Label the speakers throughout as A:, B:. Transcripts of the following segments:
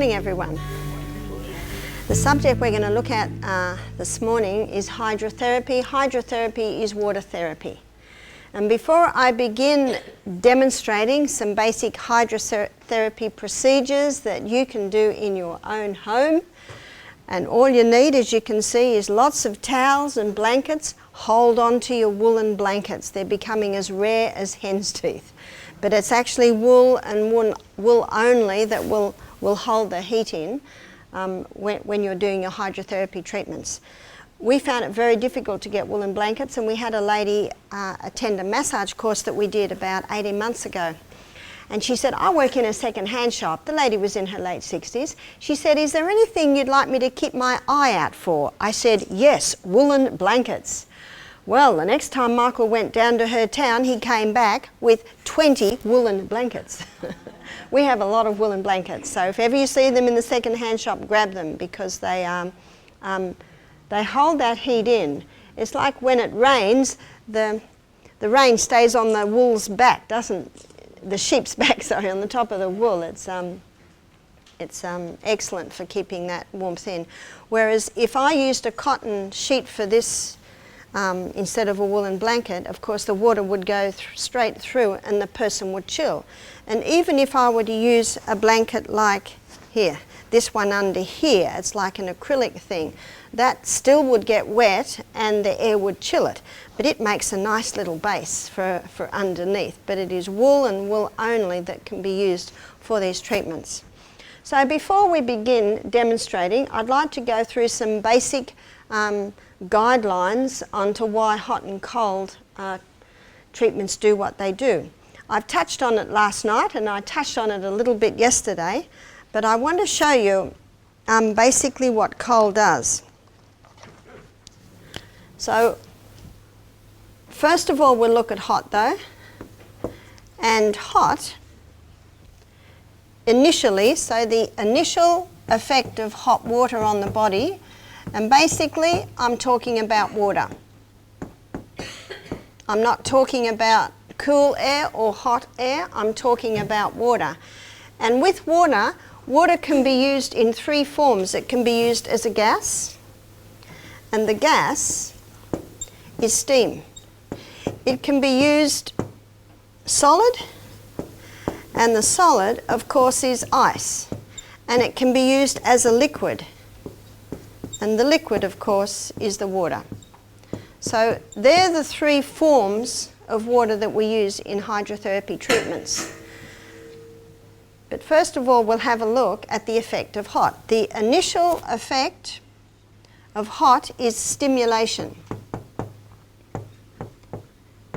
A: morning, everyone. The subject we're going to look at this morning is hydrotherapy. Hydrotherapy is water therapy. And before I begin demonstrating some basic hydrotherapy procedures that you can do in your own home, and all you need, as you can see, is lots of towels and blankets. Hold on to your woolen blankets. They're becoming as rare as hen's teeth. But it's actually wool and wool only that will hold the heat in when you're doing your hydrotherapy treatments. We found it very difficult to get woolen blankets, and we had a lady attend a massage course that we did about 18 months ago. And she said, I work in a second-hand shop. The lady was in her late 60s. She said, is there anything you'd like me to keep my eye out for? I said, yes, woolen blankets. Well, the next time Michael went down to her town, he came back with 20 woolen blankets. We have a lot of woolen blankets, so if ever you see them in the second-hand shop, grab them, because they hold that heat in. It's like when it rains, the rain stays on the wool's back, doesn't the sheep's back, sorry, on the top of the wool. It's excellent for keeping that warmth in. Whereas if I used a cotton sheet for this, instead of a woolen blanket, of course the water would go straight through and the person would chill. And even if I were to use a blanket like here, this one under here, it's like an acrylic thing, that still would get wet and the air would chill it. But it makes a nice little base for underneath. But it is wool and wool only that can be used for these treatments. So before we begin demonstrating, I'd like to go through some basic guidelines onto why hot and cold treatments do what they do. I've touched on it last night and I touched on it a little bit yesterday, but I want to show you basically what cold does. So first of all, we'll look at hot though. And hot, initially, so the initial effect of hot water on the body, and basically I'm talking about water. I'm not talking about cool air or hot air, I'm talking about water. And with water, water can be used in three forms. It can be used as a gas, and the gas is steam. It can be used solid, and the solid, of course, is ice. And it can be used as a liquid. And the liquid, of course, is the water. So they're the three forms of water that we use in hydrotherapy treatments. But first of all, we'll have a look at the effect of hot. The initial effect of hot is stimulation.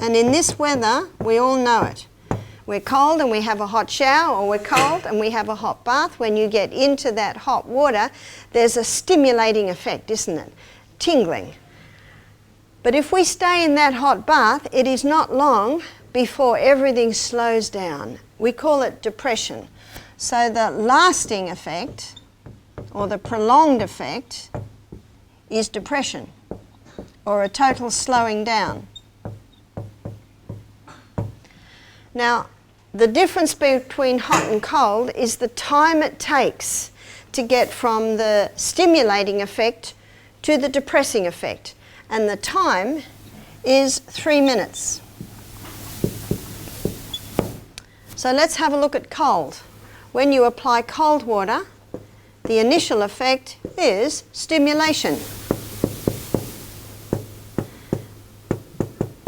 A: And in this weather, we all know it. We're cold and we have a hot shower, or we're cold and we have a hot bath. When you get into that hot water, there's a stimulating effect, isn't it? Tingling. But if we stay in that hot bath, it is not long before everything slows down. We call it depression. So the lasting effect, or the prolonged effect, is depression, or a total slowing down. Now, the difference between hot and cold is the time it takes to get from the stimulating effect to the depressing effect. And the time is 3 minutes. So let's have a look at cold. When you apply cold water, the initial effect is stimulation.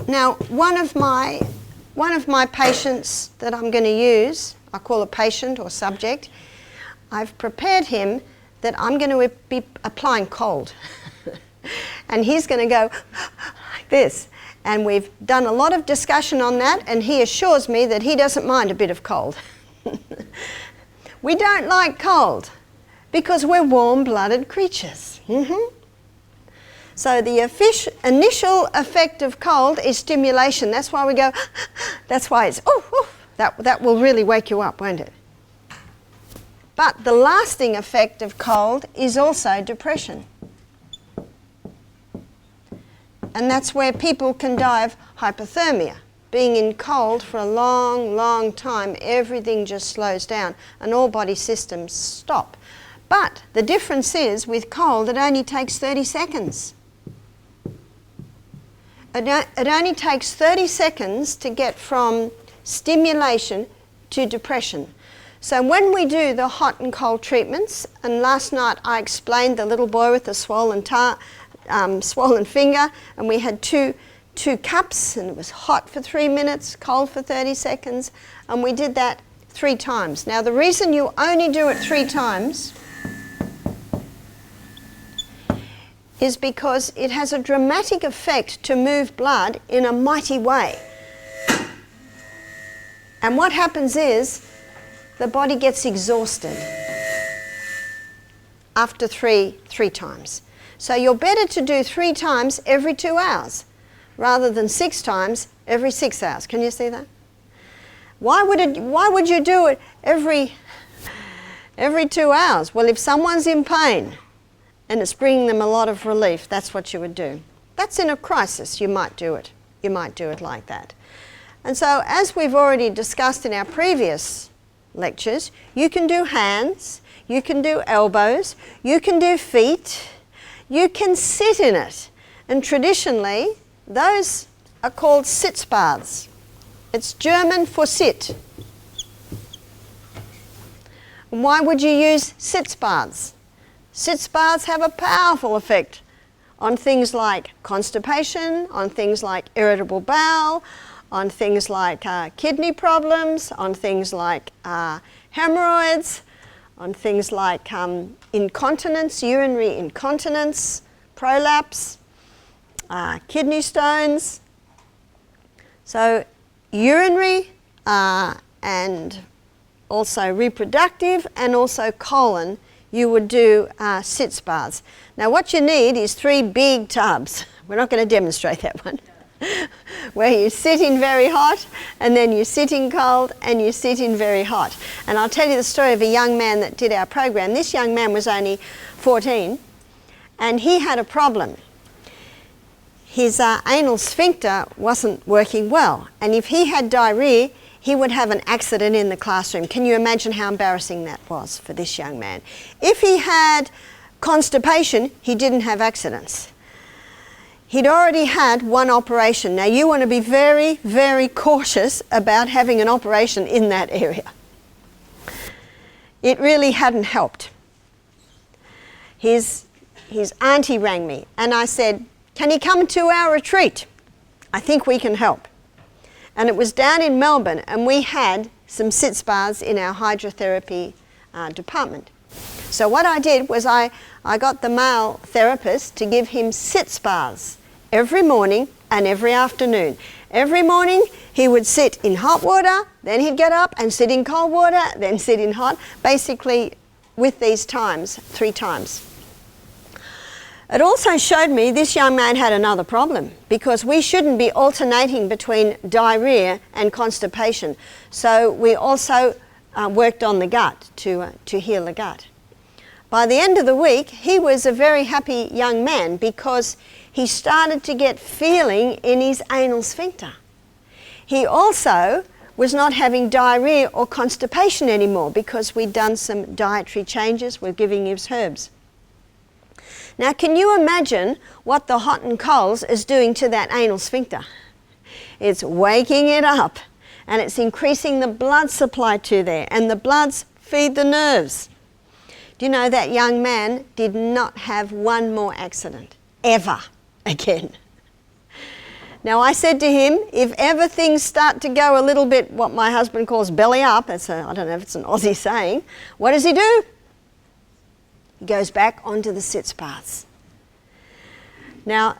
A: Now, one of my patients that I'm going to use, I call a patient or subject, I've prepared him that I'm going to be applying cold. And he's going to go like this. And we've done a lot of discussion on that, and he assures me that he doesn't mind a bit of cold. We don't like cold because we're warm-blooded creatures. So the initial effect of cold is stimulation. That's why we go, that's why it's, that will really wake you up, won't it? But the lasting effect of cold is also depression. And that's where people can die of hypothermia. Being in cold for a long, long time, everything just slows down and all body systems stop. But the difference is, with cold, it only takes 30 seconds. It only takes 30 seconds to get from stimulation to depression. So when we do the hot and cold treatments, and last night I explained the little boy with the swollen finger, and we had two cups, and it was hot for 3 minutes, cold for 30 seconds, and we did that 3 times. Now the reason you only do it 3 times is because it has a dramatic effect to move blood in a mighty way. And what happens is the body gets exhausted after three times. So you're better to do 3 times every 2 hours rather than 6 times every 6 hours. Can you see that? Why would you do it every 2 hours? Well, if someone's in pain and it's bringing them a lot of relief, that's what you would do. That's in a crisis, you might do it. You might do it like that. And so, as we've already discussed in our previous lectures, you can do hands, you can do elbows, you can do feet, you can sit in it. And traditionally, those are called Sitz Baths. It's German for sit. And why would you use Sitz Baths? Sitz Baths have a powerful effect on things like constipation, on things like irritable bowel, on things like kidney problems, on things like hemorrhoids, on things like incontinence, urinary incontinence, prolapse, kidney stones. So urinary and also reproductive and also colon, you would do Sitz Baths. Now what you need is 3 big tubs. We're not going to demonstrate that one. Where you sit in very hot, and then you sit in cold, and you sit in very hot. And I'll tell you the story of a young man that did our program. This young man was only 14, and he had a problem. His anal sphincter wasn't working well, and if he had diarrhea, he would have an accident in the classroom. Can you imagine how embarrassing that was for this young man? If he had constipation, he didn't have accidents. He'd already had 1 operation. Now you want to be very, very cautious about having an operation in that area. It really hadn't helped. His auntie rang me and I said, "Can you come to our retreat? I think we can help." And it was down in Melbourne, and we had some Sitz Baths in our hydrotherapy department. So what I did was I got the male therapist to give him Sitz Baths every morning and every afternoon. Every morning he would sit in hot water, then he'd get up and sit in cold water, then sit in hot, basically with these times, 3 times. It also showed me this young man had another problem, because we shouldn't be alternating between diarrhea and constipation. So we also worked on the gut to heal the gut. By the end of the week, he was a very happy young man because he started to get feeling in his anal sphincter. He also was not having diarrhea or constipation anymore because we'd done some dietary changes. We're giving him herbs. Now, can you imagine what the hot and colds is doing to that anal sphincter? It's waking it up, and it's increasing the blood supply to there, and the bloods feed the nerves. Do you know that young man did not have 1 more accident, ever again? Now I said to him, if ever things start to go a little bit, what my husband calls belly up, I don't know if it's an Aussie saying, what does he do? He goes back onto the Sitz Baths. Now,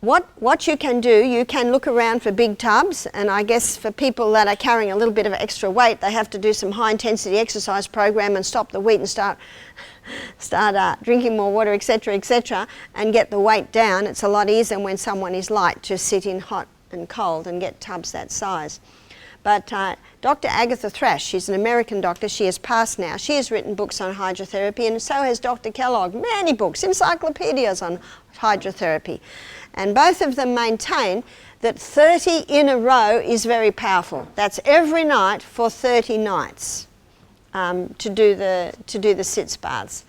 A: what you can do, you can look around for big tubs, and I guess for people that are carrying a little bit of extra weight, they have to do some high intensity exercise program and stop the weight and start drinking more water, etc., and get the weight down. It's a lot easier when someone is light to sit in hot and cold and get tubs that size. But Dr. Agatha Thrash, she's an American doctor, she has passed now. She has written books on hydrotherapy, and so has Dr. Kellogg, many books, encyclopedias on hydrotherapy. And both of them maintain that 30 in a row is very powerful. That's every night for 30 nights. to do the Sitz Baths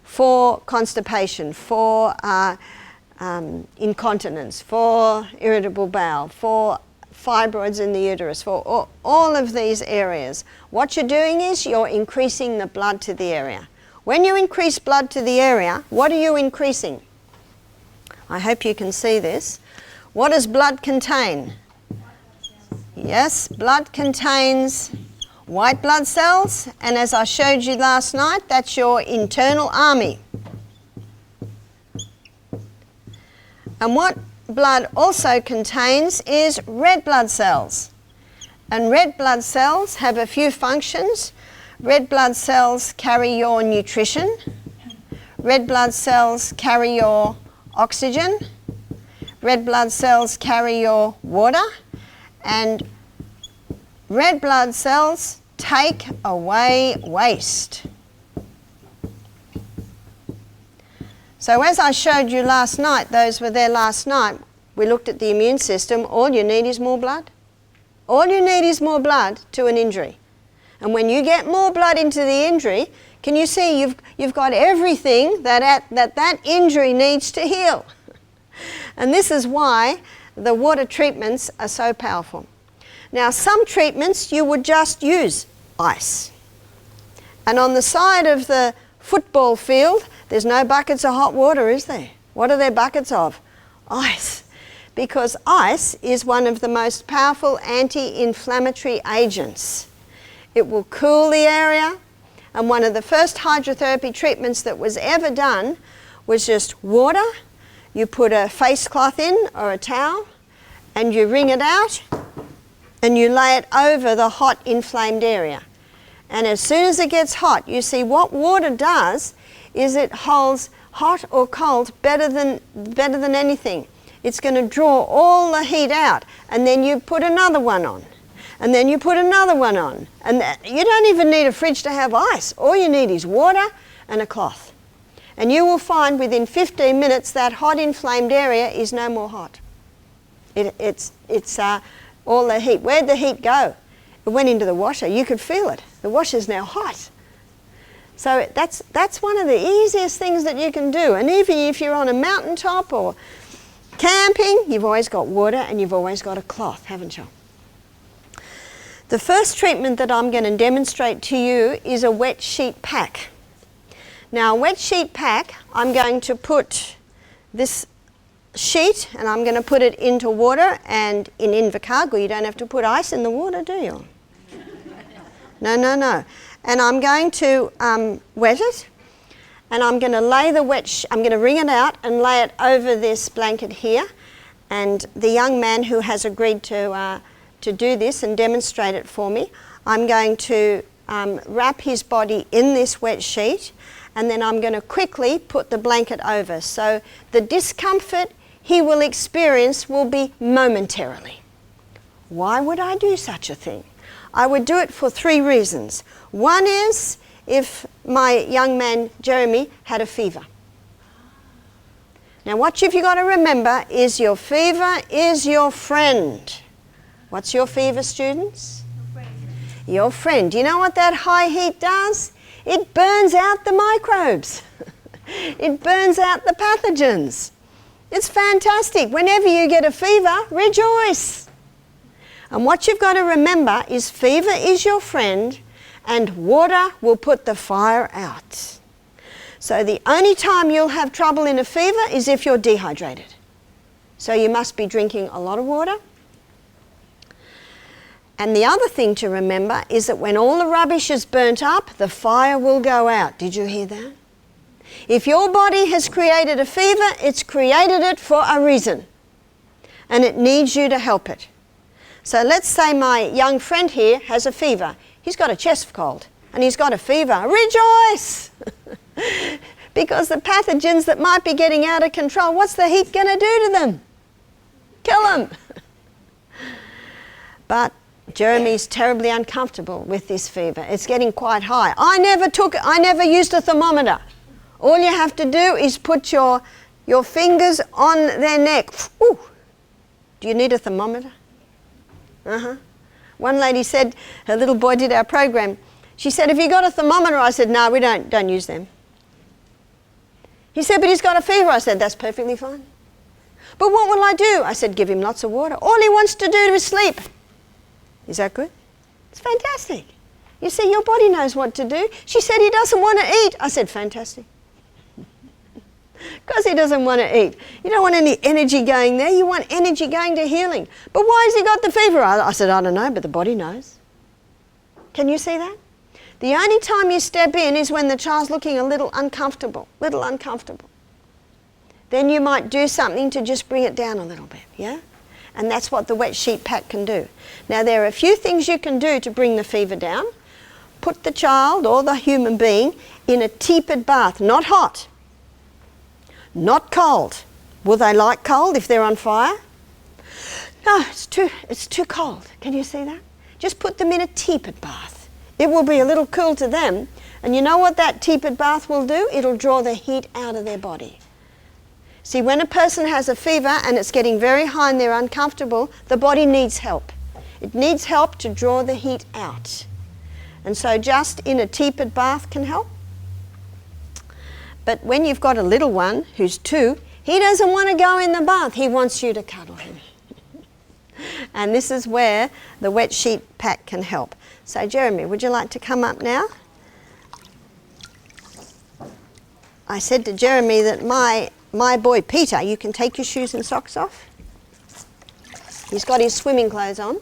A: for constipation, for incontinence, for irritable bowel, for fibroids in the uterus, for all of these areas. What you're doing is you're increasing the blood to the area. When you increase blood to the area, what are you increasing? I hope you can see this. What does blood contain? Yes, blood contains white blood cells, and as I showed you last night, that's your internal army. And what blood also contains is red blood cells. And red blood cells have a few functions. Red blood cells carry your nutrition. Red blood cells carry your oxygen. Red blood cells carry your water. And red blood cells take away waste. So as I showed you last night, those were there last night, we looked at the immune system. All you need is more blood. All you need is more blood to an injury. And when you get more blood into the injury, can you see you've got everything that injury needs to heal. And this is why the water treatments are so powerful. Now, some treatments you would just use ice. And on the side of the football field, there's no buckets of hot water, is there? What are there buckets of? Ice. Because ice is one of the most powerful anti-inflammatory agents. It will cool the area, and one of the first hydrotherapy treatments that was ever done was just water. You put a face cloth in or a towel, and you wring it out, and you lay it over the hot inflamed area. And as soon as it gets hot, you see what water does is it holds hot or cold better than anything. It's going to draw all the heat out, and then you put another one on, and then you put another one on. And you don't even need a fridge to have ice. All you need is water and a cloth. And you will find within 15 minutes that hot inflamed area is no more hot. It's all the heat. Where'd the heat go? It went into the washer. You could feel it. The washer's now hot. So that's one of the easiest things that you can do. And even if you're on a mountaintop or camping, you've always got water and you've always got a cloth, haven't you? The first treatment that I'm going to demonstrate to you is a wet sheet pack. Now, a wet sheet pack, I'm going to put this sheet and I'm going to put it into water, and in Invercargill you don't have to put ice in the water, do you? No. And I'm going to wet it, and I'm going to lay I'm going to wring it out and lay it over this blanket here. And the young man who has agreed to do this and demonstrate it for me, I'm going to wrap his body in this wet sheet, and then I'm going to quickly put the blanket over. So the discomfort he will experience will be momentarily. Why would I do such a thing? I would do it for 3 reasons. One is if my young man Jeremy had a fever. Now what you've got to remember is your fever is your friend. What's your fever, students? Your friend. Do you know what that high heat does? It burns out the microbes. It burns out the pathogens. It's fantastic. Whenever you get a fever, rejoice. And what you've got to remember is fever is your friend, and water will put the fire out. So the only time you'll have trouble in a fever is if you're dehydrated. So you must be drinking a lot of water. And the other thing to remember is that when all the rubbish is burnt up, the fire will go out. Did you hear that? If your body has created a fever, it's created it for a reason. And it needs you to help it. So let's say my young friend here has a fever. He's got a chest cold and he's got a fever. Rejoice! Because the pathogens that might be getting out of control, what's the heat going to do to them? Kill them! But Jeremy's terribly uncomfortable with this fever. It's getting quite high. I never used a thermometer. All you have to do is put your fingers on their neck. Ooh. Do you need a thermometer? One lady said, her little boy did our program, She said, have you got a thermometer? I said, no, we don't use them. He said, but he's got a fever. I said, that's perfectly fine. But what will I do? I said, give him lots of water. All he wants to do is sleep. Is that good? It's fantastic. You see, your body knows what to do. She said he doesn't want to eat. I said, fantastic. Because he doesn't want to eat. You don't want any energy going there. You want energy going to healing. But why has he got the fever? I said, I don't know, but the body knows. Can you see that? The only time you step in is when the child's looking a little uncomfortable. Then you might do something to just bring it down a little bit, yeah? And that's what the wet sheet pack can do. Now, there are a few things you can do to bring the fever down. Put the child or the human being in a tepid bath, not hot, not cold. Will they like cold if they're on fire? No, it's too cold. Can you see that? Just put them in a tepid bath. It will be a little cool to them. And you know what that tepid bath will do? It'll draw the heat out of their body. See, when a person has a fever and it's getting very high and they're uncomfortable, the body needs help. It needs help to draw the heat out. And so just in a tepid bath can help. But when you've got a little one who's 2, he doesn't want to go in the bath. He wants you to cuddle him. And this is where the wet sheet pack can help. So Jeremy, would you like to come up now? I said to Jeremy that my boy Peter, you can take your shoes and socks off. He's got his swimming clothes on.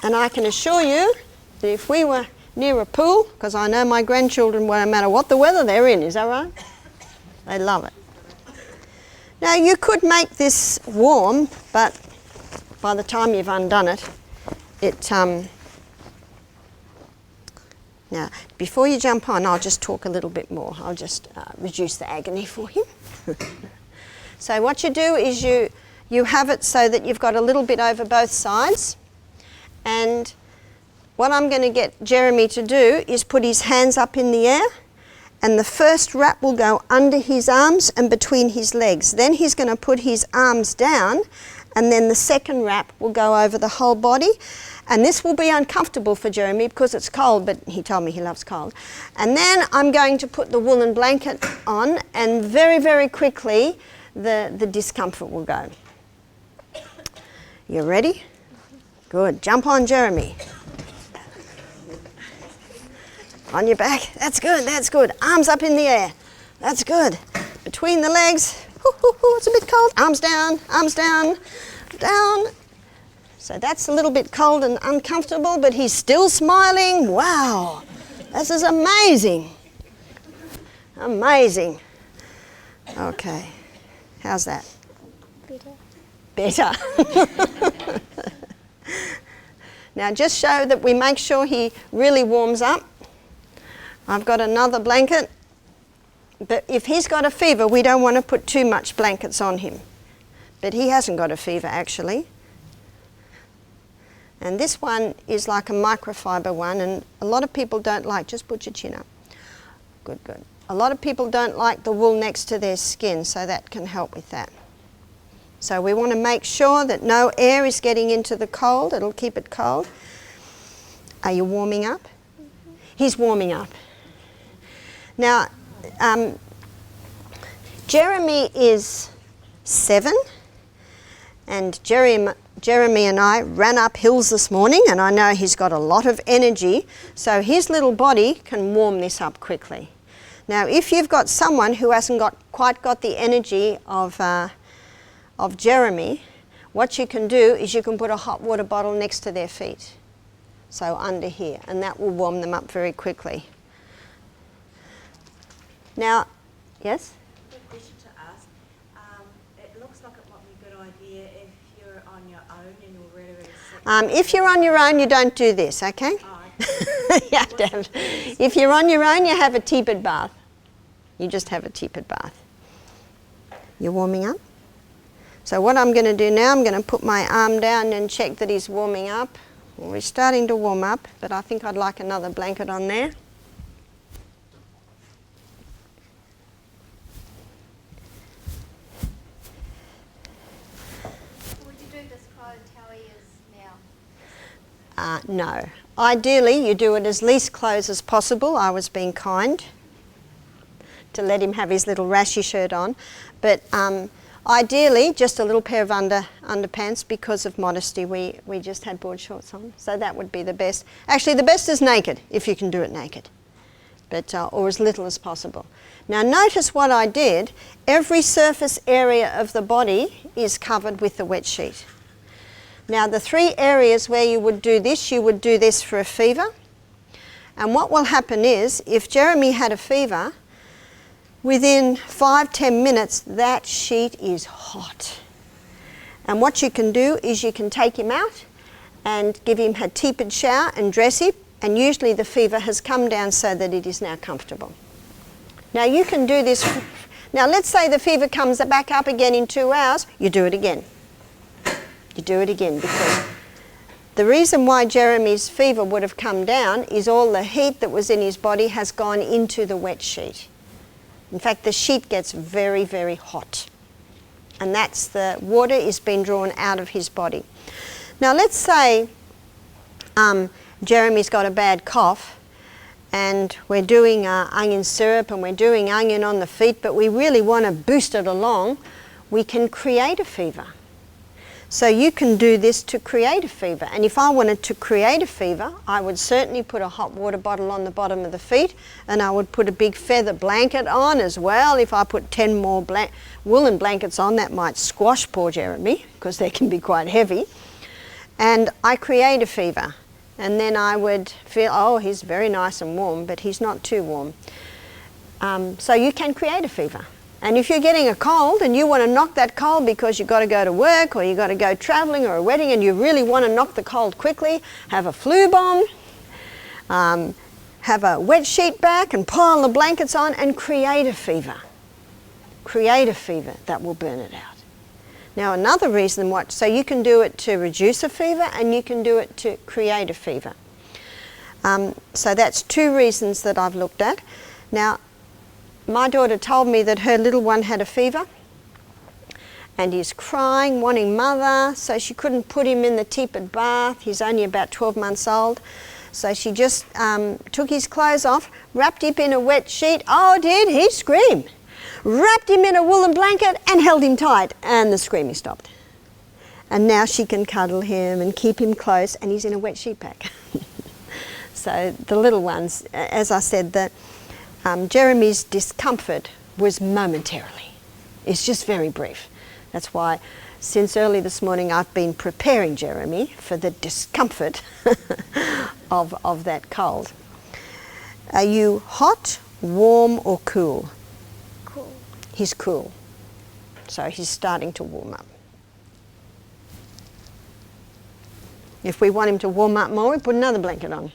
A: And I can assure you that if we were near a pool, because I know my grandchildren, no matter what the weather they're in, is that right? They love it. Now you could make this warm, but by the time you've undone it, now, before you jump on, I'll just talk a little bit more. I'll just reduce the agony for him. So what you do is you have it so that you've got a little bit over both sides. And what I'm going to get Jeremy to do is put his hands up in the air, and the first wrap will go under his arms and between his legs. Then he's going to put his arms down, and then the second wrap will go over the whole body. And this will be uncomfortable for Jeremy because it's cold, but he told me he loves cold. And then I'm going to put the woolen blanket on, and very, very quickly the discomfort will go. You ready? Good. Jump on, Jeremy. On your back. That's good, that's good. Arms up in the air. That's good. Between the legs. It's a bit cold. Arms down, down. So that's a little bit cold and uncomfortable, but he's still smiling. Wow, this is amazing. Amazing. Okay, how's that? Better. Now just show that we make sure he really warms up. I've got another blanket, but if he's got a fever, we don't want to put too much blankets on him. But he hasn't got a fever actually. And this one is like a microfiber one, and a lot of people don't like, just put your chin up. Good, good. A lot of people don't like the wool next to their skin, so that can help with that. So we want to make sure that no air is getting into the cold. It'll keep it cold. Are you warming up? Mm-hmm. He's warming up. Now, Jeremy is 7, and Jeremy and I ran up hills this morning, and I know he's got a lot of energy, so his little body can warm this up quickly. Now, if you've got someone who hasn't quite got the energy of Jeremy, what you can do is you can put a hot water bottle next to their feet, so under here, and that will warm them up very quickly. Now, yes?
B: Good question to ask. It looks like it might be a good idea if you're on your own and you're really, really sick.
A: If you're on your own, you don't do this, okay?
B: Oh, okay.
A: You have to have, if you're on your own, you have a tepid bath. You just have a tepid bath. You're warming up? So what I'm going to do now, I'm going to put my arm down and check that he's warming up. Well, we're starting to warm up, but I think I'd like another blanket on there.
C: Would you do describe how he is
A: No. Ideally, you do it as least clothes as possible. I was being kind to let him have his little rashy shirt on. But ideally, just a little pair of underpants. Because of modesty, we just had board shorts on. So that would be the best. Actually, the best is naked, if you can do it naked. But, or as little as possible. Now notice what I did. Every surface area of the body is covered with the wet sheet. Now the 3 areas where you would do this for a fever. And what will happen is, if Jeremy had a fever, within 5-10 minutes that sheet is hot. And what you can do is you can take him out and give him a tepid shower and dress him, and usually the fever has come down so that it is now comfortable. Now you can do this. Now let's say the fever comes back up again in 2 hours, you do it again. You do it again, because the reason why Jeremy's fever would have come down is all the heat that was in his body has gone into the wet sheet. In fact, the sheet gets very, very hot. And that's the water is being drawn out of his body. Now let's say Jeremy's got a bad cough and we're doing onion syrup and we're doing onion on the feet, but we really want to boost it along. We can create a fever. So you can do this to create a fever. And if I wanted to create a fever, I would certainly put a hot water bottle on the bottom of the feet, and I would put a big feather blanket on as well. If I put 10 more woolen blankets on, that might squash poor Jeremy, because they can be quite heavy. And I create a fever. And then I would feel, oh, he's very nice and warm, but he's not too warm. So you can create a fever. And if you're getting a cold and you want to knock that cold because you've got to go to work or you've got to go travelling or a wedding and you really want to knock the cold quickly, have a flu bomb, have a wet sheet back and pile the blankets on and create a fever. Create a fever that will burn it out. Now another reason, so you can do it to reduce a fever and you can do it to create a fever. So that's 2 reasons that I've looked at. Now, my daughter told me that her little one had a fever and he's crying, wanting mother, so she couldn't put him in the tepid bath. He's only about 12 months old. So she just took his clothes off, wrapped him in a wet sheet. Oh, did he scream? Wrapped him in a woolen blanket and held him tight, and the screaming stopped. And now she can cuddle him and keep him close, and he's in a wet sheet pack. So the little ones, as I said, Jeremy's discomfort was momentarily. It's just very brief. That's why since early this morning I've been preparing Jeremy for the discomfort of that cold. Are you hot, warm or cool?
B: Cool.
A: He's cool. So he's starting to warm up. If we want him to warm up more, we put another blanket on.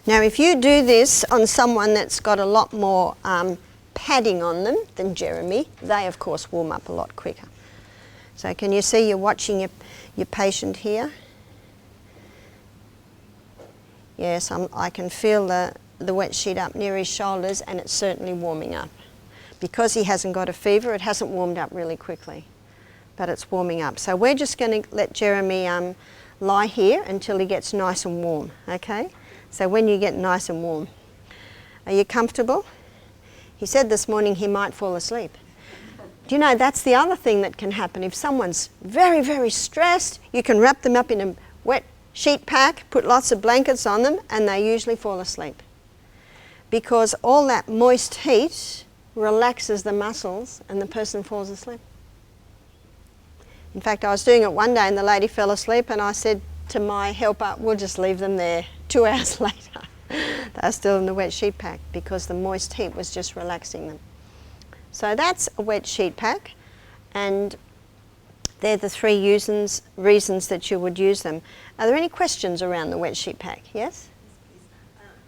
A: Now if you do this on someone that's got a lot more padding on them than Jeremy, they of course warm up a lot quicker. So can you see you're watching your patient here? Yes, I can feel the wet sheet up near his shoulders and it's certainly warming up. Because he hasn't got a fever, it hasn't warmed up really quickly, but it's warming up. So we're just going to let Jeremy lie here until he gets nice and warm, okay? So when you get nice and warm, are you comfortable? He said this morning he might fall asleep. Do you know that's the other thing that can happen? If someone's very, very stressed, you can wrap them up in a wet sheet pack, put lots of blankets on them, and they usually fall asleep. Because all that moist heat relaxes the muscles and the person falls asleep. In fact, I was doing it one day and the lady fell asleep and I said to my helper, we'll just leave them there. 2 hours later, they're still in the wet sheet pack because the moist heat was just relaxing them. So that's a wet sheet pack, and they're the 3 reasons that you would use them. Are there any questions around the wet sheet pack? Yes?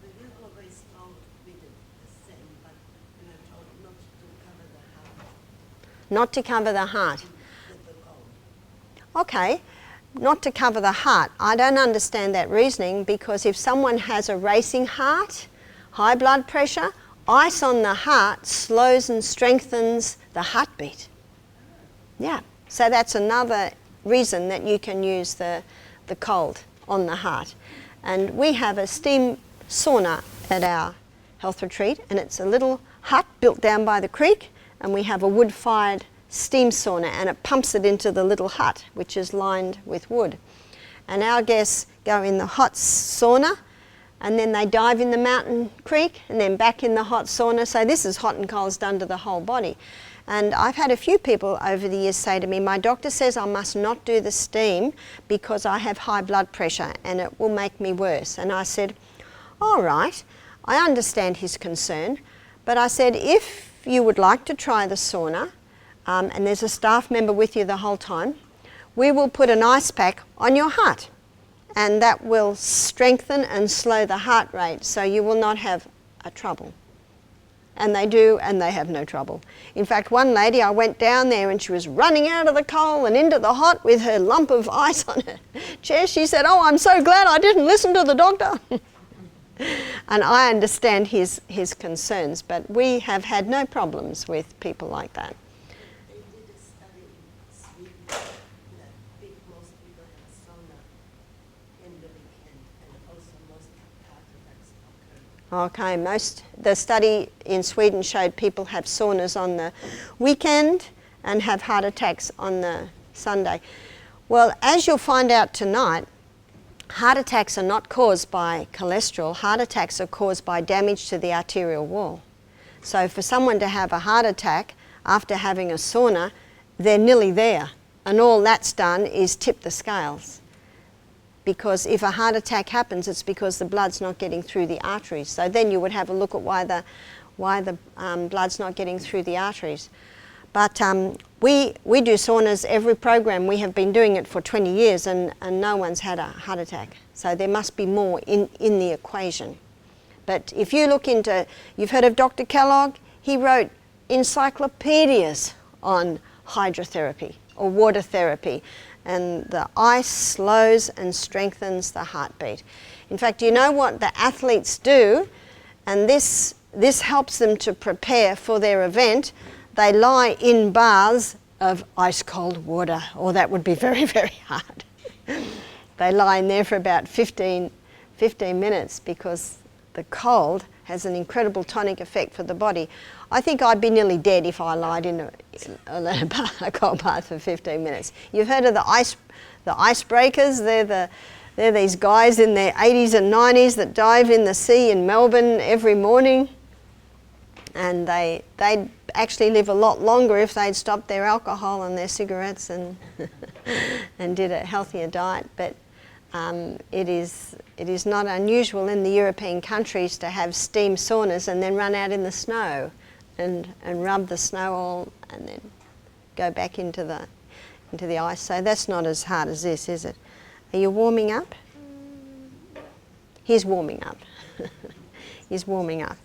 C: We will always found with it the same, but we were told not to cover the heart.
A: Not to cover the heart.
C: With the cold.
A: Okay, not to cover the heart. I don't understand that reasoning, because if someone has a racing heart, high blood pressure, ice on the heart slows and strengthens the heartbeat. Yeah, So that's another reason that you can use the cold on the heart. And we have a steam sauna at our health retreat, and it's a little hut built down by the creek, and we have a wood-fired steam sauna, and it pumps it into the little hut, which is lined with wood. And our guests go in the hot sauna, and then they dive in the mountain creek, and then back in the hot sauna. So this is hot and cold done to the whole body. And I've had a few people over the years say to me, my doctor says I must not do the steam because I have high blood pressure and it will make me worse. And I said, all right, I understand his concern, but I said, if you would like to try the sauna, and there's a staff member with you the whole time, we will put an ice pack on your heart, and that will strengthen and slow the heart rate, so you will not have a trouble. And they do, and they have no trouble. In fact, one lady, I went down there and she was running out of the cold and into the hot with her lump of ice on her chair. She said, oh, I'm so glad I didn't listen to the doctor. And I understand his concerns, but we have had no problems with people like that.
C: They did a study in Sweden that most people have a sauna in the weekend, and also most heart attacks occur.
A: Okay, the study in Sweden showed people have saunas on the weekend and have heart attacks on the Sunday. Well, as you'll find out tonight, heart attacks are not caused by cholesterol. Heart attacks are caused by damage to the arterial wall. So for someone to have a heart attack after having a sauna, they're nearly there. And all that's done is tip the scales. Because if a heart attack happens, it's because the blood's not getting through the arteries. So then you would have a look at why the blood's not getting through the arteries. But we do saunas every program. We have been doing it for 20 years and no one's had a heart attack. So there must be more in the equation. But if you look into, you've heard of Dr. Kellogg? He wrote encyclopedias on hydrotherapy or water therapy. And the ice slows and strengthens the heartbeat. In fact, you know what the athletes do? And this helps them to prepare for their event. They lie in baths of ice cold water, or that would be very, very hard. They lie in there for about 15 minutes because the cold has an incredible tonic effect for the body. I think I'd be nearly dead if I lied in a cold bath for 15 minutes. You've heard of the icebreakers? They're these guys in their 80s and 90s that dive in the sea in Melbourne every morning. And they'd actually live a lot longer if they'd stopped their alcohol and their cigarettes and did a healthier diet. But it is not unusual in the European countries to have steam saunas and then run out in the snow and rub the snow all and then go back into the ice. So that's not as hard as this, is it? Are you warming up? He's warming up. He's warming up.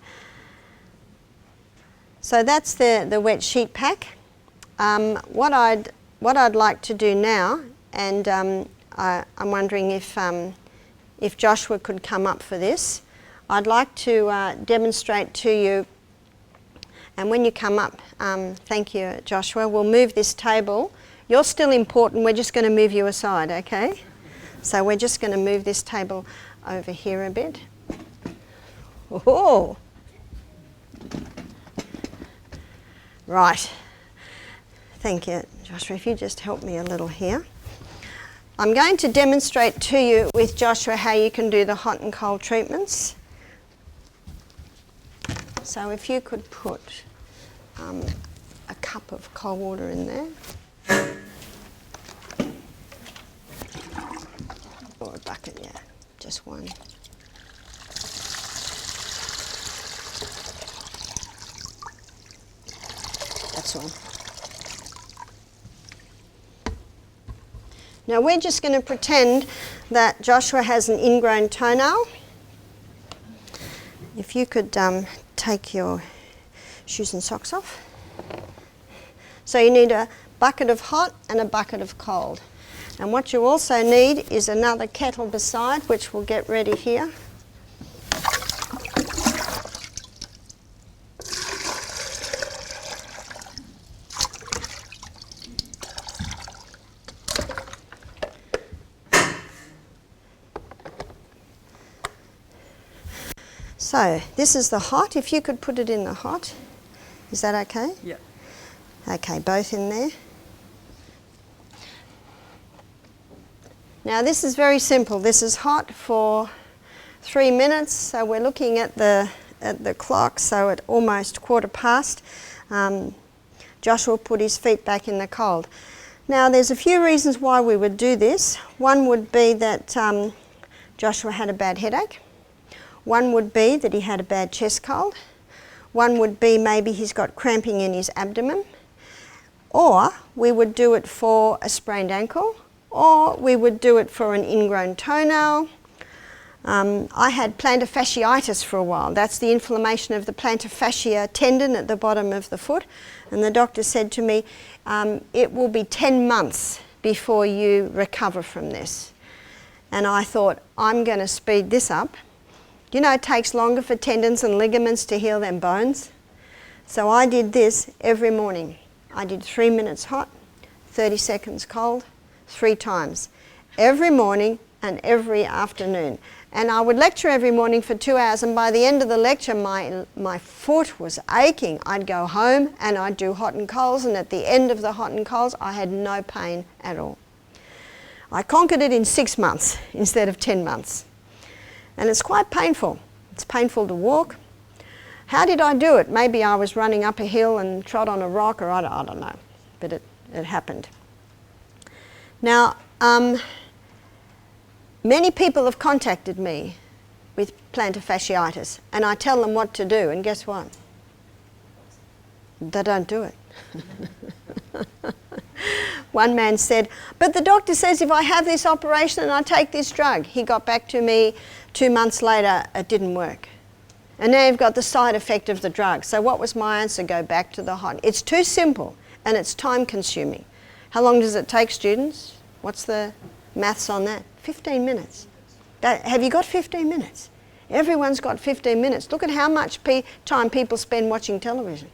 A: So that's the wet sheet pack. What I'd like to do now, and I'm wondering if Joshua could come up for this. I'd like to demonstrate to you, and when you come up, thank you, Joshua, we'll move this table. You're still important, we're just going to move you aside, okay? So we're just going to move this table over here a bit. Oh! Right. Thank you, Joshua. If you just help me a little here. I'm going to demonstrate to you with Joshua how you can do the hot and cold treatments. So if you could put a cup of cold water in there. Or a bucket, yeah, just one. That's all. Now we're just going to pretend that Joshua has an ingrown toenail. If you could take your shoes and socks off. So you need a bucket of hot and a bucket of cold. And what you also need is another kettle beside, which we'll get ready here. So this is the hot. If you could put it in the hot. Is that okay?
D: Yeah.
A: Okay, both in there. Now this is very simple. This is hot for 3 minutes. So we're looking at the clock. So at almost 1:15, Joshua put his feet back in the cold. Now there's a few reasons why we would do this. One would be that Joshua had a bad headache. One would be that he had a bad chest cold. One would be maybe he's got cramping in his abdomen. Or we would do it for a sprained ankle. Or we would do it for an ingrown toenail. I had plantar fasciitis for a while. That's the inflammation of the plantar fascia tendon at the bottom of the foot. And the doctor said to me, it will be 10 months before you recover from this. And I thought, I'm going to speed this up. You know, it takes longer for tendons and ligaments to heal than bones. So I did this every morning. I did 3 minutes hot, 30 seconds cold, 3 times. Every morning and every afternoon. And I would lecture every morning for 2 hours, and by the end of the lecture my foot was aching. I'd go home and I'd do hot and colds, and at the end of the hot and colds I had no pain at all. I conquered it in 6 months instead of 10 months. And it's quite painful. It's painful to walk. How did I do it? Maybe I was running up a hill and trod on a rock, or I don't know, but it happened. Now, many people have contacted me with plantar fasciitis, and I tell them what to do, and guess what? They don't do it. One man said, but the doctor says if I have this operation and I take this drug. He got back to me 2 months later, it didn't work. And now you've got the side effect of the drug. So what was my answer? Go back to the hot. It's too simple and it's time consuming. How long does it take, students? What's the maths on that? 15 minutes. Have you got 15 minutes? Everyone's got 15 minutes. Look at how much time people spend watching television.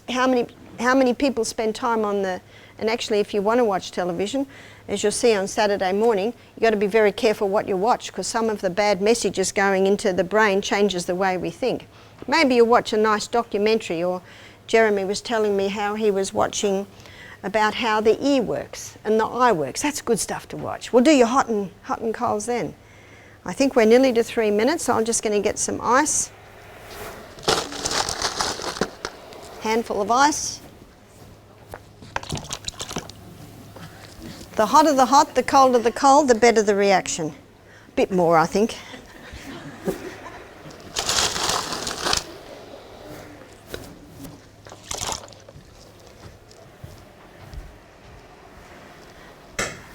A: How many people spend time on the... And actually, if you want to watch television, as you'll see on Saturday morning, you've got to be very careful what you watch, because some of the bad messages going into the brain changes the way we think. Maybe you watch a nice documentary, or Jeremy was telling me how he was watching about how the ear works and the eye works. That's good stuff to watch. We'll do your hot and colds then. I think we're nearly to 3 minutes, so I'm just going to get some ice. Handful of ice. The hotter the hot, the colder the cold, the better the reaction. Bit more, I think.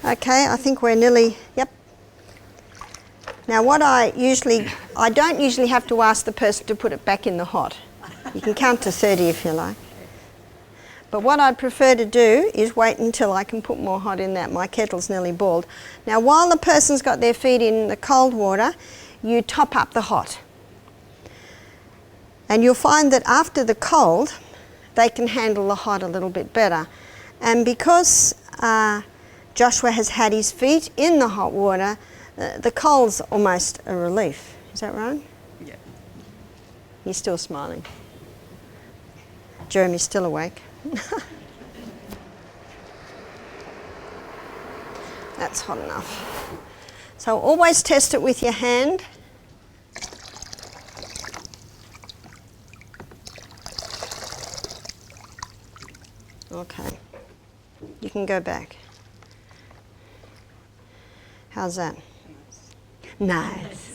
A: Okay, I think we're nearly, yep. Now what I don't usually have to ask the person to put it back in the hot. You can count to 30 if you like. But what I'd prefer to do is wait until I can put more hot in that. My kettle's nearly boiled. Now while the person's got their feet in the cold water, you top up the hot. And you'll find that after the cold, they can handle the hot a little bit better. And because Joshua has had his feet in the hot water, the cold's almost a relief. Is that right?
D: Yeah.
A: He's still smiling. Jeremy's still awake. That's hot enough. So always test it with your hand. Okay. You can go back. How's that? Nice.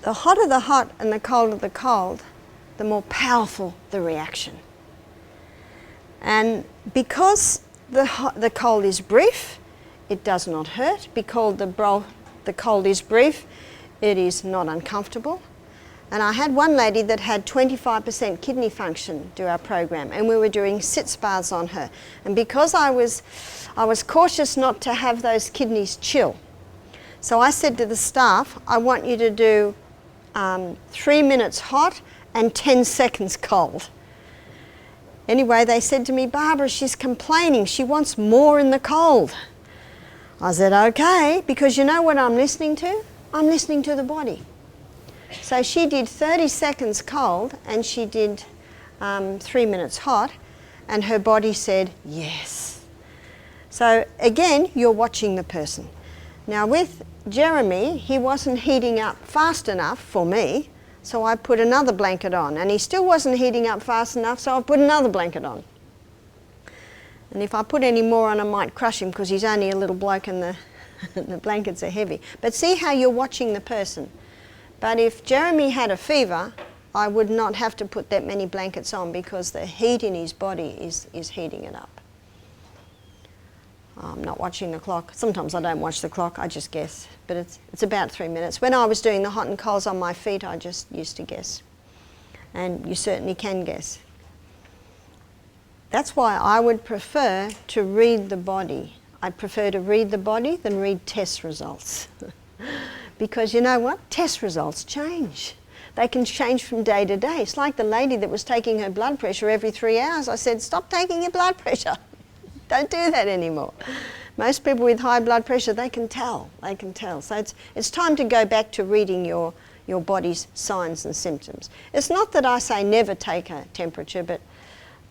A: The hotter the hot and the colder the cold, the more powerful the reaction. And because the cold is brief, it does not hurt. Because the cold is brief, it is not uncomfortable. And I had one lady that had 25% kidney function do our program, and we were doing Sitz Baths on her. And because I was cautious not to have those kidneys chill, So I said to the staff, I want you to do 3 minutes hot and 10 seconds cold. Anyway, they said to me, Barbara, she's complaining. She wants more in the cold. I said, okay, because you know what I'm listening to? I'm listening to the body. So she did 30 seconds cold and she did 3 minutes hot, and her body said, yes. So again, you're watching the person. Now with Jeremy, he wasn't heating up fast enough for me, so I put another blanket on, and he still wasn't heating up fast enough, so I put another blanket on. And if I put any more on, I might crush him because he's only a little bloke and the blankets are heavy. But see how you're watching the person. But if Jeremy had a fever, I would not have to put that many blankets on because the heat in his body is heating it up. I'm not watching the clock. Sometimes I don't watch the clock, I just guess. But it's about 3 minutes. When I was doing the hot and colds on my feet, I just used to guess. And you certainly can guess. That's why I would prefer to read the body. I'd prefer to read the body than read test results. Because you know what? Test results change. They can change from day to day. It's like the lady that was taking her blood pressure every 3 hours. I said, stop taking your blood pressure. Don't do that anymore. Most people with high blood pressure, they can tell. They can tell. So it's time to go back to reading your body's signs and symptoms. It's not that I say never take a temperature, but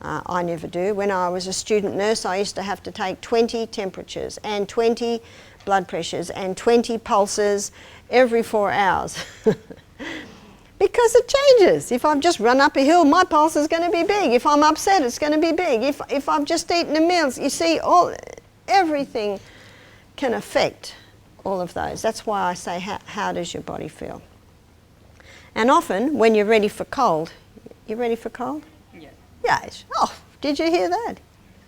A: I never do. When I was a student nurse, I used to have to take 20 temperatures and 20 blood pressures and 20 pulses every 4 hours. Because it changes. If I've just run up a hill, my pulse is going to be big. If I'm upset, it's going to be big. If I've just eaten a meal, you see, everything can affect all of those. That's why I say, how does your body feel? And often, when you're ready for cold, you ready for cold?
D: Yeah.
A: Yes. Oh, did you hear that?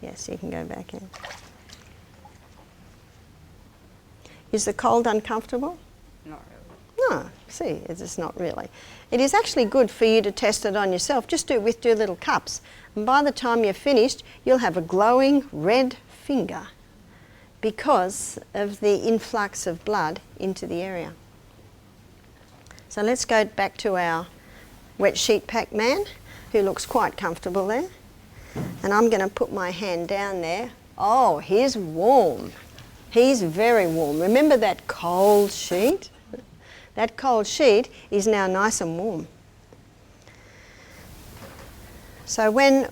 A: Yes, you can go back in. Is the cold uncomfortable?
D: Not really.
A: No, see, it's not really. It is actually good for you to test it on yourself. Just do it with 2 little cups. And by the time you're finished, you'll have a glowing red finger because of the influx of blood into the area. So let's go back to our wet sheet pack man, who looks quite comfortable there. And I'm going to put my hand down there. Oh, he's warm. He's very warm. Remember that cold sheet? That cold sheet is now nice and warm. So when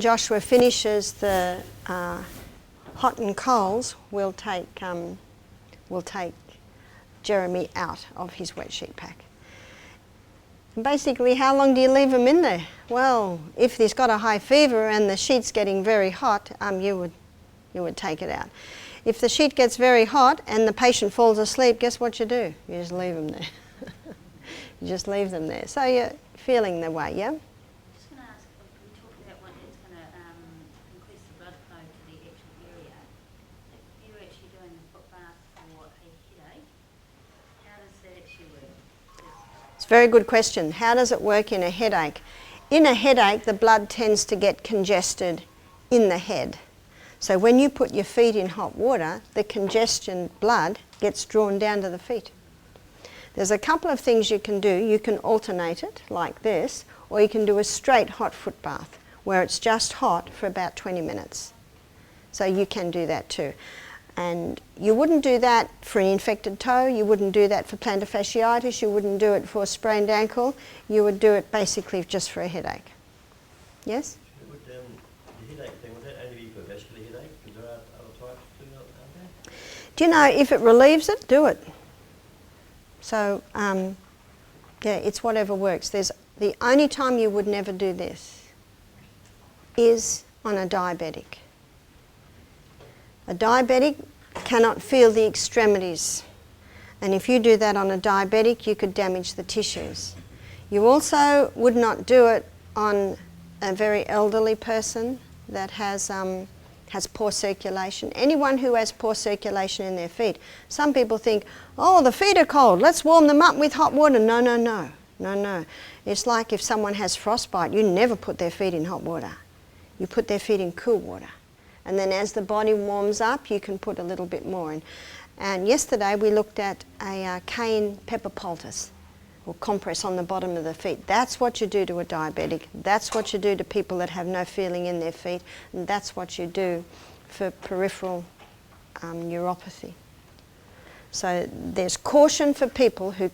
A: Joshua finishes the hot and colds, we'll take Jeremy out of his wet sheet pack. And basically, how long do you leave him in there? Well, if he's got a high fever and the sheet's getting very hot, you would take it out. If the sheet gets very hot and the patient falls asleep, guess what you do? You just leave them there. You just leave them there. So you're feeling the way, yeah?
E: Just going to ask, we talked about one that's going to increase the blood flow to the actual area. If you're actually doing the foot bath for a headache, how does that actually work?
A: It's a very good question. How does it work in a headache? In a headache, the blood tends to get congested in the head. So when you put your feet in hot water, the congestion blood gets drawn down to the feet. There's a couple of things you can do. You can alternate it like this, or you can do a straight hot foot bath where it's just hot for about 20 minutes. So you can do that too. And you wouldn't do that for an infected toe, you wouldn't do that for plantar fasciitis, you wouldn't do it for a sprained ankle, you would do it basically just for a headache. Yes?
F: Would the headache thing, would that only be for vascular headache? Because there are other types too, aren't there?
A: Do you know, if it relieves it, do it. So, yeah, it's whatever works. The only time you would never do this is on a diabetic. A diabetic cannot feel the extremities. And if you do that on a diabetic, you could damage the tissues. You also would not do it on a very elderly person that has poor circulation. Anyone who has poor circulation in their feet. Some people think, oh, the feet are cold, let's warm them up with hot water. No, no, no, no, no. It's like if someone has frostbite, you never put their feet in hot water. You put their feet in cool water And then as the body warms up, you can put a little bit more in. And yesterday we looked at a cayenne pepper poultice, or compress on the bottom of the feet. That's what you do to a diabetic. That's what you do to people that have no feeling in their feet. And that's what you do for peripheral neuropathy. So there's caution for people who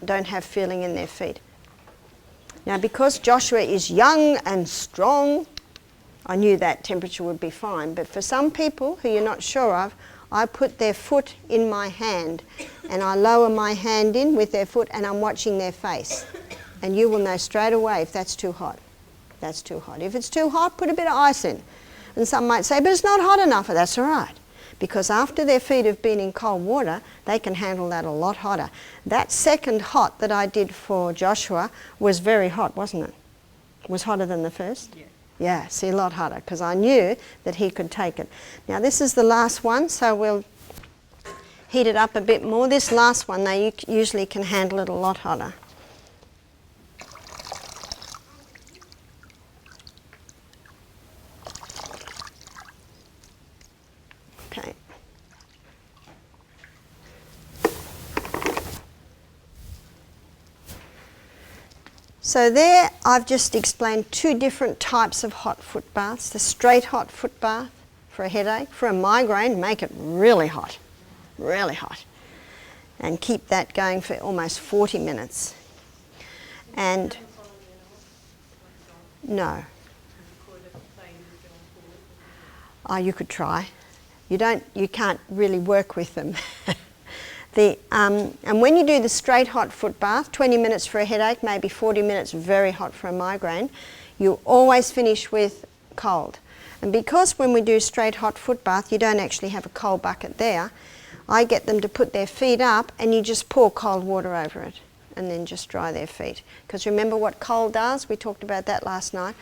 A: don't have feeling in their feet. Now, because Joshua is young and strong, I knew that temperature would be fine. But for some people who you're not sure of, I put their foot in my hand and I lower my hand in with their foot and I'm watching their face. And you will know straight away if that's too hot. That's too hot. If it's too hot, put a bit of ice in. And some might say, but it's not hot enough. That's all right. Because after their feet have been in cold water, they can handle that a lot hotter. That second hot that I did for Joshua was very hot, wasn't it? It was hotter than the first?
D: Yeah.
A: Yeah, see, a lot hotter, because I knew that he could take it. Now this is the last one, so we'll heat it up a bit more. This last one, they usually can handle it a lot hotter. Okay. So there I've just explained two different types of hot foot baths. The straight hot foot bath for a headache. For a migraine, make it really hot, and keep that going for almost 40 minutes. And no. Oh, you could try. You can't really work with them. And when you do the straight hot foot bath, 20 minutes for a headache, maybe 40 minutes very hot for a migraine, you always finish with cold. And because when we do straight hot foot bath, you don't actually have a cold bucket there, I get them to put their feet up and you just pour cold water over it and then just dry their feet. Because remember what cold does? We talked about that last night.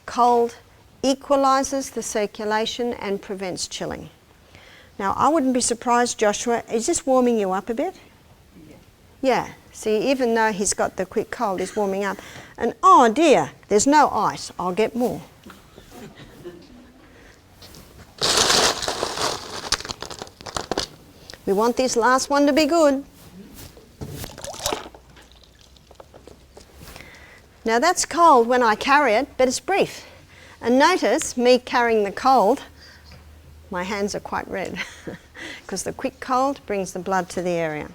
A: Cold equalizes the circulation and prevents chilling. Now, I wouldn't be surprised, Joshua, is this warming you up a bit?
D: Yeah.
A: Yeah. See, even though he's got the quick cold, he's warming up. And oh dear, there's no ice. I'll get more. We want this last one to be good. Now that's cold when I carry it, but it's brief. And notice me carrying the cold, my hands are quite red because the quick cold brings the blood to the area.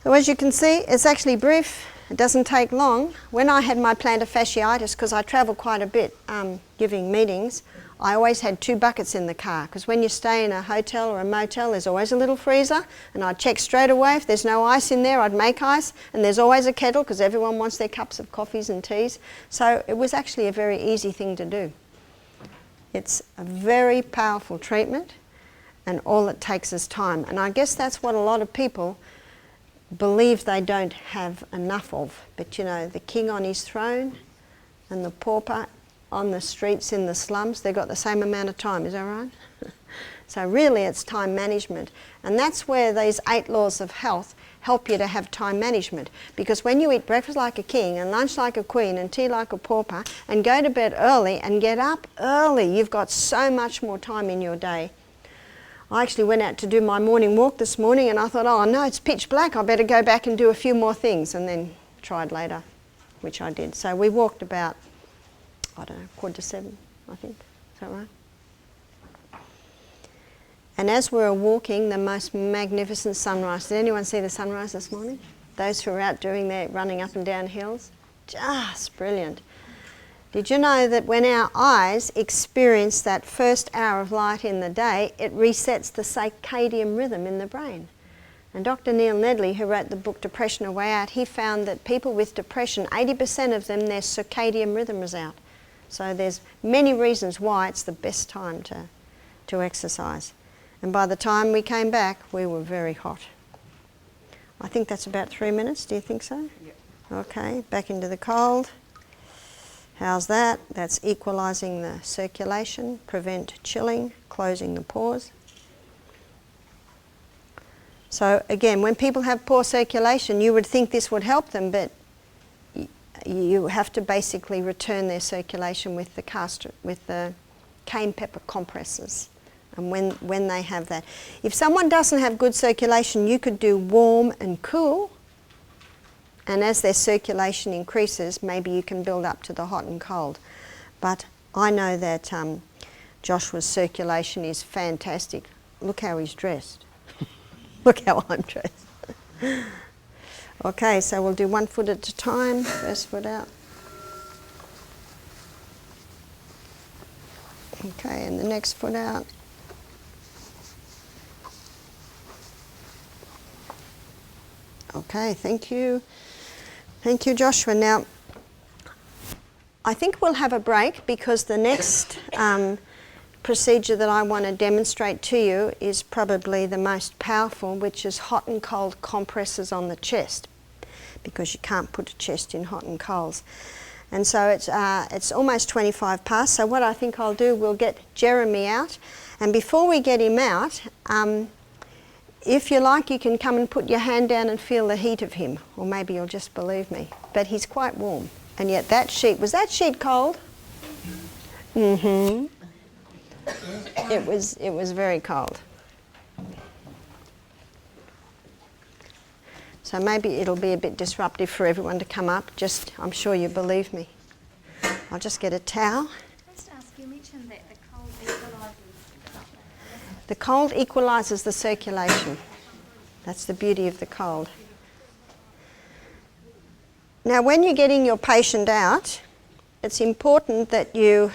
A: So as you can see, it's actually brief. It doesn't take long. When I had my plantar fasciitis, because I travel quite a bit giving meetings, I always had 2 buckets in the car, because when you stay in a hotel or a motel, there's always a little freezer, and I'd check straight away. If there's no ice in there, I'd make ice, and there's always a kettle, because everyone wants their cups of coffees and teas. So it was actually a very easy thing to do. It's a very powerful treatment, and all it takes is time. And I guess that's what a lot of people believe they don't have enough of. But you know, the king on his throne and the pauper on the streets in the slums, they've got the same amount of time, is that right? So really it's time management. And that's where these 8 laws of health help you to have time management. Because when you eat breakfast like a king and lunch like a queen and tea like a pauper and go to bed early and get up early, you've got so much more time in your day. I actually went out to do my morning walk this morning and I thought, oh no, it's pitch black, I better go back and do a few more things, and then tried later, which I did. So we walked about, I don't know, 6:45, I think. Is that right? And as we were walking, the most magnificent sunrise. Did anyone see the sunrise this morning? Those who were out doing their running up and down hills? Just brilliant. Did you know that when our eyes experience that first hour of light in the day, it resets the circadian rhythm in the brain? And Dr. Neil Nedley, who wrote the book Depression: A Way Out, he found that people with depression, 80% of them, their circadian rhythm is out. So there's many reasons why it's the best time to exercise. And by the time we came back, we were very hot. I think that's about 3 minutes. Do you think so?
D: Yeah.
A: Okay, back into the cold. How's that? That's equalising the circulation, prevent chilling, closing the pores. So again, when people have poor circulation, you would think this would help them, but you have to basically return their circulation with the cayenne pepper compresses. And when they have that. If someone doesn't have good circulation, you could do warm and cool. And as their circulation increases, maybe you can build up to the hot and cold. But I know that Joshua's circulation is fantastic. Look how he's dressed. Look how I'm dressed. Okay, so we'll do 1 foot at a time. First foot out. Okay, and the next foot out. Okay, thank you. Thank you, Joshua. Now, I think we'll have a break because the next procedure that I want to demonstrate to you is probably the most powerful, which is hot and cold compresses on the chest, because you can't put a chest in hot and colds. And so it's almost 25 past, so what I think I'll do, we'll get Jeremy out. And before we get him out, if you like, you can come and put your hand down and feel the heat of him, or maybe you'll just believe me. But he's quite warm. And yet that sheet, was that sheet cold? Mm-hmm. It was very cold. So maybe it'll be a bit disruptive for everyone to come up. Just, I'm sure you believe me. I'll just get a towel.
E: Just ask, you mentioned that the cold equalises.
A: The cold equalises the circulation. That's the beauty of the cold. Now, when you're getting your patient out, it's important that you,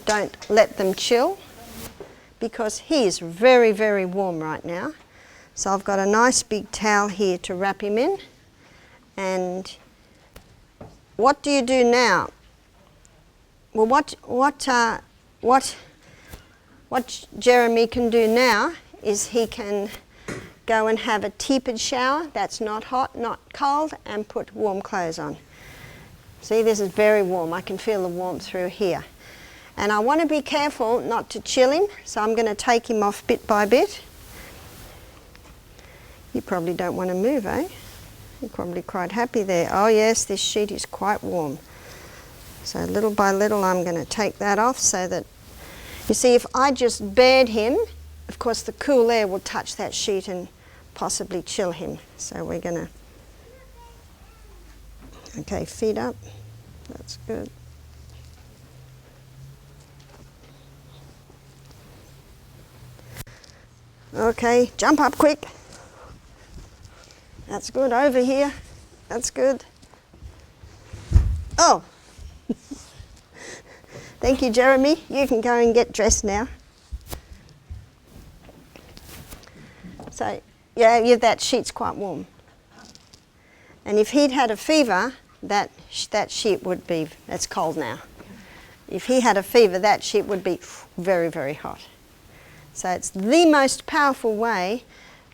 A: don't let them chill, because he is very, very warm right now. So I've got a nice big towel here to wrap him in. And what do you do now? Well, what Jeremy can do now is he can go and have a tepid shower. That's not hot, not cold, and put warm clothes on. See, this is very warm. I can feel the warmth through here. And I want to be careful not to chill him, so I'm going to take him off bit by bit. You probably don't want to move, eh? You're probably quite happy there. Oh yes, this sheet is quite warm. So little by little I'm going to take that off so that, you see, if I just bared him, of course the cool air will touch that sheet and possibly chill him. So we're going to, okay, feet up. That's good. Okay, jump up quick. That's good. Over here. That's good. Oh. Thank you, Jeremy. You can go and get dressed now. So, yeah, that sheet's quite warm. And if he'd had a fever, that sheet would be, it's cold now. If he had a fever, that sheet would be very, very hot. So it's the most powerful way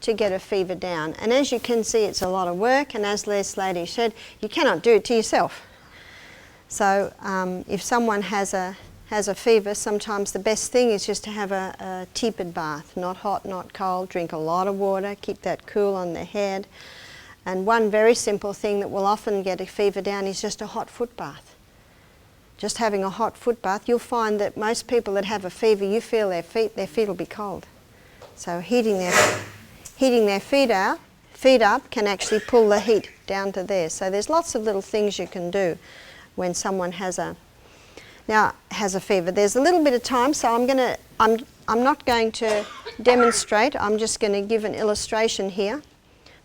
A: to get a fever down. And as you can see, it's a lot of work, and as Les Lady said, you cannot do it to yourself. So if someone has a fever, sometimes the best thing is just to have a tepid bath, not hot, not cold. Drink a lot of water, keep that cool on the head. And one very simple thing that will often get a fever down is just a hot foot bath. Just having a hot foot bath, you'll find that most people that have a fever, you feel their feet will be cold. So heating their feet up can actually pull the heat down to there. So there's lots of little things you can do when someone has a fever. There's a little bit of time, so I'm not going to demonstrate. I'm just going to give an illustration here.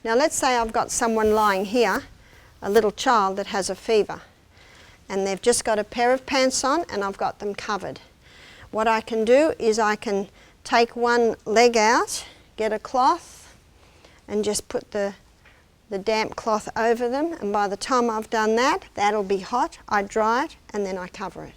A: Now let's say I've got someone lying here, a little child that has a fever, and they've just got a pair of pants on and I've got them covered. What I can do is I can take one leg out, get a cloth, and just put the damp cloth over them, and by the time I've done that, that'll be hot. I dry it and then I cover it.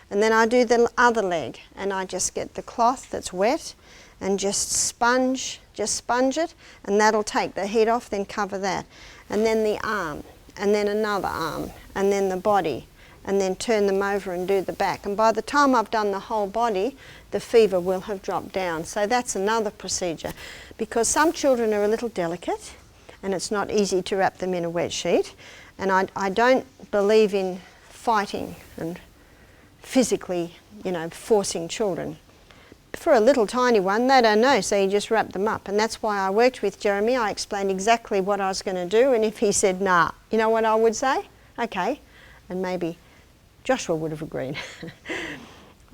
A: And then I do the other leg, and I just get the cloth that's wet and just sponge it, and that'll take the heat off, then cover that. And then the arm, and then another arm, and then the body, and then turn them over and do the back. And by the time I've done the whole body, the fever will have dropped down. So that's another procedure, because some children are a little delicate and it's not easy to wrap them in a wet sheet. And I don't believe in fighting and physically, forcing children. For a little tiny one, they don't know, so you just wrap them up. And that's why I worked with Jeremy. I explained exactly what I was going to do, and if he said, nah, you know what I would say? Okay. And maybe Joshua would have agreed.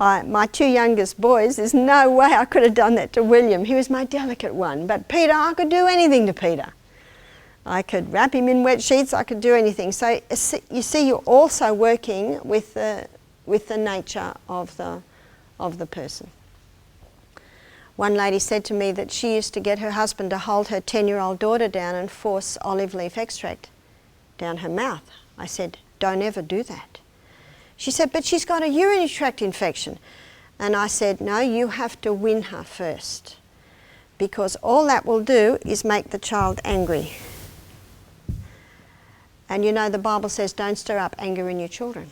A: My 2 youngest boys, there's no way I could have done that to William. He was my delicate one. But Peter, I could do anything to Peter. I could wrap him in wet sheets, I could do anything. So you see, you're also working with the nature of the person. One lady said to me that she used to get her husband to hold her 10-year-old daughter down and force olive leaf extract down her mouth. I said, don't ever do that. She said, but she's got a urinary tract infection. And I said, no, you have to win her first, because all that will do is make the child angry. And the Bible says don't stir up anger in your children.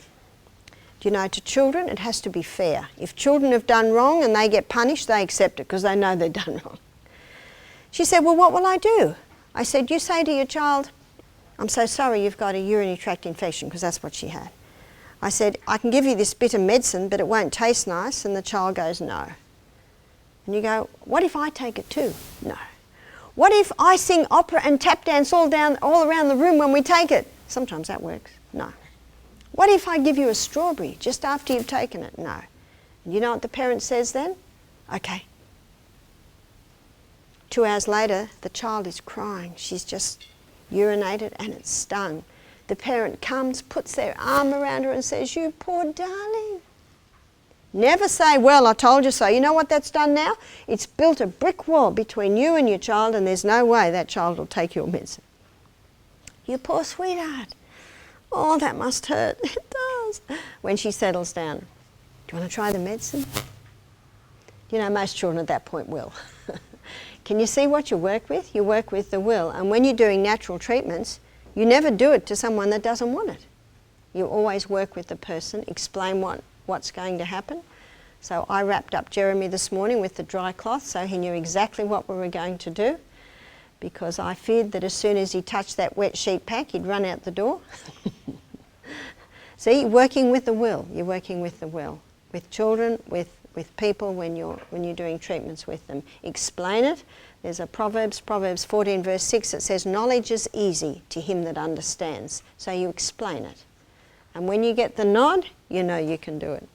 A: To children it has to be fair. If children have done wrong and they get punished, they accept it because they know they've done wrong. She said, well, what will I do? I said, you say to your child, I'm so sorry you've got a urinary tract infection, because that's what she had. I said, I can give you this bit of medicine, but it won't taste nice. And the child goes, no. And you go, what if I take it too? No. What if I sing opera and tap dance all around the room when we take it? Sometimes that works. No. What if I give you a strawberry just after you've taken it? No. And you know what the parent says then? Okay. 2 hours later, the child is crying. She's just urinated and it's stung. The parent comes, puts their arm around her and says, you poor darling. Never say, well, I told you so. You know what that's done now? It's built a brick wall between you and your child, and there's no way that child will take your medicine. You poor sweetheart. Oh, that must hurt. It does. When she settles down, do you want to try the medicine? Most children at that point will. Can you see what you work with? You work with the will. And when you're doing natural treatments, you never do it to someone that doesn't want it. You always work with the person, explain what's going to happen. So I wrapped up Jeremy this morning with the dry cloth so he knew exactly what we were going to do, because I feared that as soon as he touched that wet sheet pack, he'd run out the door. See, you're working with the will. You're working with the will. With children, with people, when you're doing treatments with them. Explain it. There's a Proverbs 14 verse 6 that says, knowledge is easy to him that understands. So you explain it. And when you get the nod, you know you can do it.